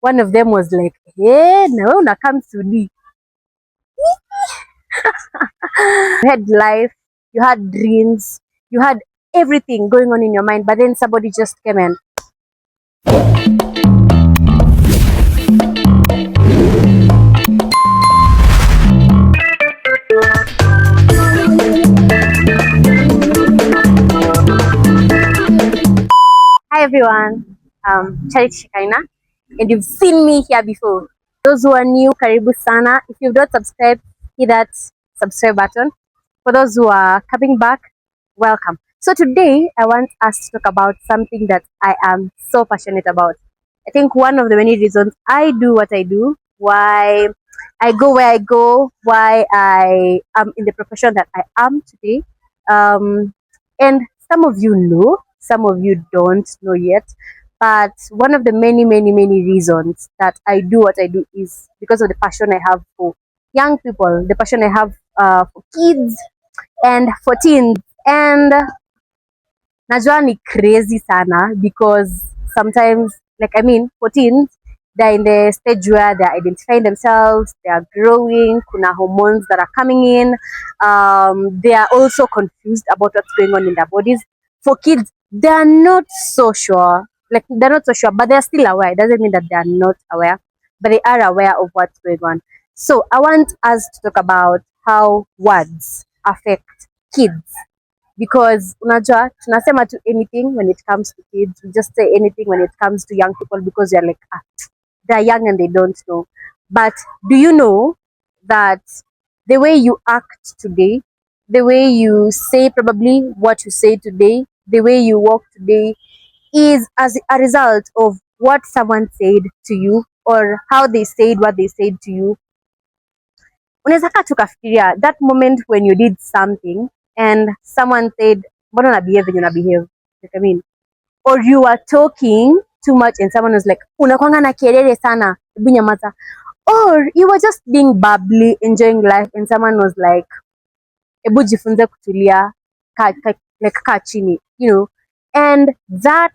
One of them was like, hey, na una come Sudi. You had life, you had dreams, you had everything going on in your mind, but then somebody just came in. Hi everyone, Charity Shikaina, and you've seen me here before. Those who are new, karibu sana. If you've not subscribed, hit that subscribe button. For those who are coming back, welcome. So today, I want us to talk about something that I am so passionate about. I think one of the many reasons I do what I do, why I go where I go, why I am in the profession that I am today. And some of you know, some of you don't know yet. But one of the many reasons that I do what I do is because of the passion I have for young people, the passion I have for kids and for teens. And najua ni crazy sana because sometimes, like, I mean, for teens, they're in the stage where they're identifying themselves, they are growing, kuna hormones that are coming in. They are also confused about what's going on in their bodies. For kids, they're not so sure. Like, they're not so sure, but they're still aware. It doesn't mean that they are not aware, but they are aware of what's going on. So I want us to talk about how words affect kids, because unajua tunasema tu anything when it comes to kids. We just say anything when it comes to young people because they're like, they're young and they don't know. But do you know that the way you act today, the way you say probably what you say today, the way you walk today is as a result of what someone said to you or how they said what they said to you. Unaweza kaa tukafikiria that moment when you did something and someone said, mbona una behave venye una behave? Like, I mean, or you are talking too much and someone was like, unakwanga na kelele sana, hebu nyamaza. Or you were just being bubbly, enjoying life, and someone was like, hebu jifunze kutulia, like kaa chini, you know. And that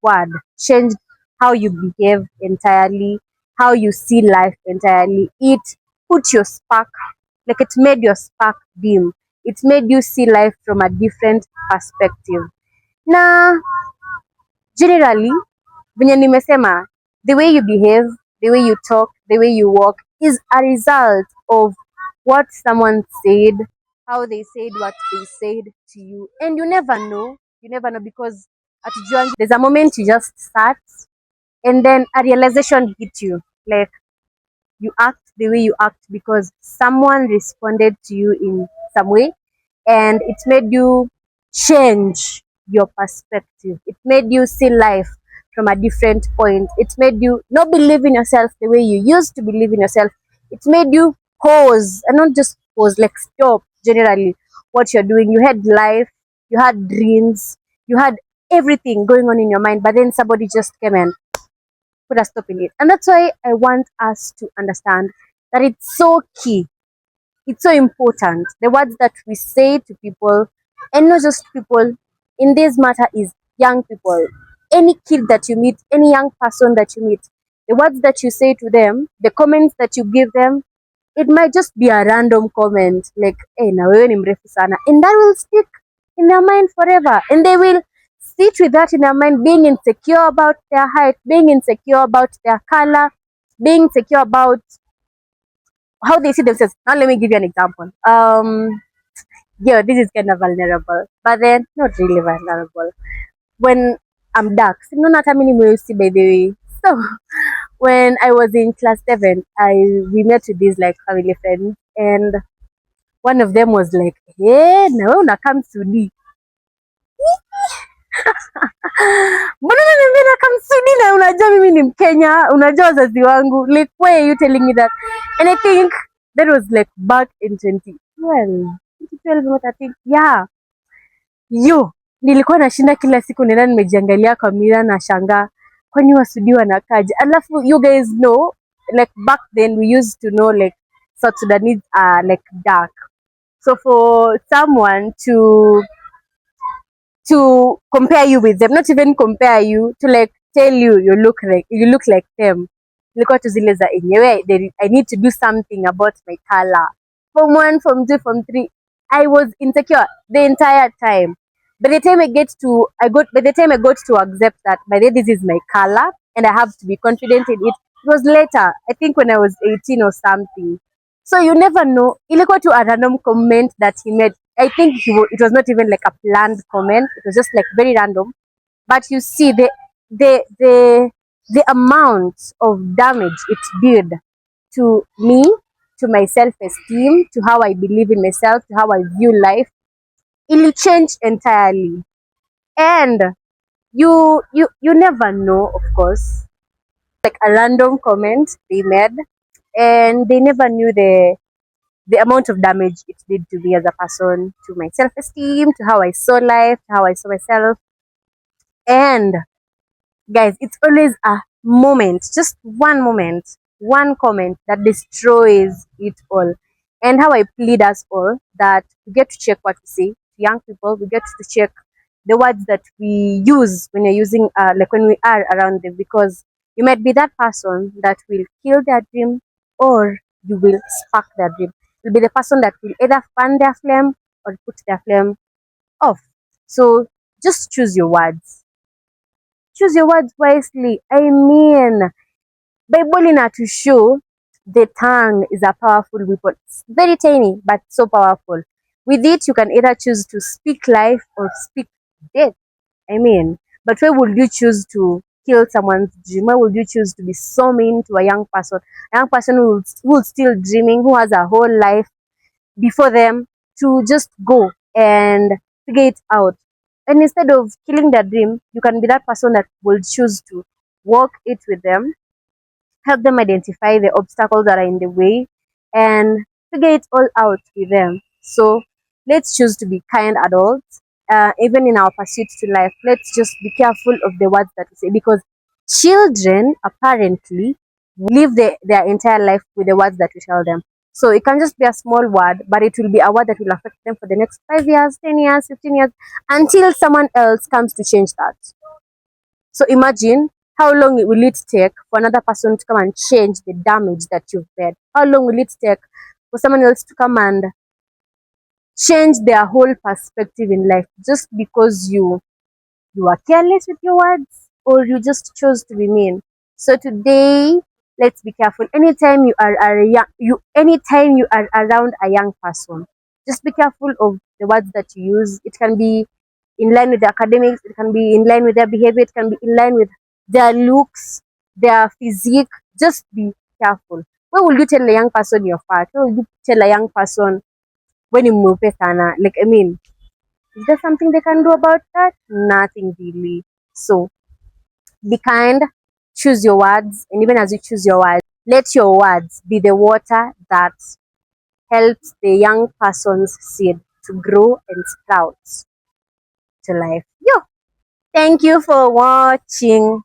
word changed how you behave entirely, how you see life entirely. It put your spark, like it made your spark dim. It made you see life from a different perspective. Na generally, venye nimesema, the way you behave, the way you talk, the way you walk is a result of what someone said, how they said what they said to you. And you never know because at Juan, there's a moment you just start and then a realization hit you. Like, you act the way you act because someone responded to you in some way and it made you change your perspective. It made you see life from a different point. It made you not believe in yourself the way you used to believe in yourself. It made you pause and not just pause, like stop generally what you're doing. You had life, you had dreams, you had everything going on in your mind, but then somebody just came and put a stop in it. And that's why I want us to understand that it's so key, it's so important. The words that we say to people, and not just people, in this matter is young people. Any kid that you meet, any young person that you meet, the words that you say to them, the comments that you give them, it might just be a random comment like, hey, na wewe ni mrefu sana. And that will stick in their mind forever. And they will sit with that in their mind, being insecure about their height, being insecure about their color, being insecure about how they see themselves. Now let me give you an example. Yeah, this is kind of vulnerable, but then not really vulnerable. When I'm dark, so not that many will see by the way. So when I was in class 7, we met with these like family friends, and one of them was like, hey, na una come Sudi. Mbona unaniambia na come Sudi na unajua mimi ni Mkenya, unajua wazazi wangu. Like, why are you telling me that? And I think that was like back in 2012, what I think. Yeah. Nilikuwa nashinda kila siku nenda nimejiangalia kwa mira na shangaa kwani Wasudi wanakaje. Alafu you guys know, like back then we used to know like South Sudanese are like dark. So for someone to compare you with them, not even compare you, to like tell you you look like them. Ilikuwa tu zile za enyewe I need to do something about my color. Form 1, Form 2, Form 3, I was insecure the entire time. By the time I got to accept that by the way, this is my color and I have to be confident in it. It was later, I think when I was 18 or something. So you never know. Ilikuwa tu a random comment that he made. I think it was not even like a planned comment. It was just like very random. But you see the amount of damage it did to me, to my self-esteem, to how I believe in myself, to how I view life. It changed entirely. And you never know, of course. Like a random comment they made, and they never knew the amount of damage it did to me as a person, to my self-esteem, to how I saw life, to how I saw myself. And guys, it's always a moment, just one moment, one comment that destroys it all. And how I plead us all that we get to check what we say to young people, we get to check the words that we use when you're using, like when we are around them, because you might be that person that will kill their dream, or you will spark their dream. You'll be the person that will either fan their flame or put their flame off. So just choose your words. Choose your words wisely. I mean, Bible in to show the tongue is a powerful weapon. It's very tiny, but so powerful. With it, you can either choose to speak life or speak death. I mean, but why would you choose to kill someone's dream? Why would you choose to be so mean to a young person? A young person who's still dreaming, who has a whole life before them, to just go and figure it out. And instead of killing their dream, you can be that person that will choose to walk it with them, help them identify the obstacles that are in the way, and figure it all out with them. So let's choose to be kind adults. Even in our pursuit to life, let's just be careful of the words that we say, because children apparently live their entire life with the words that we tell them. So it can just be a small word, but it will be a word that will affect them for the next 5 years, 10 years, 15 years, until someone else comes to change that. So imagine how long will it take for another person to come and change the damage that you've made? How long will it take for someone else to come and change their whole perspective in life just because you are careless with your words, or you just chose to be mean? So today, let's be careful. Anytime you are around a young person, just be careful of the words that you use. It can be in line with the academics, it can be in line with their behavior, it can be in line with their looks, their physique. Just be careful. Why will you tell a young person you're fat? Why will you tell a young person when you move sana? Like, I mean, is there something they can do about that? Nothing really. So be kind, choose your words, and even as you choose your words, let your words be the water that helps the young person's seed to grow and sprout to life. Yo, thank you for watching.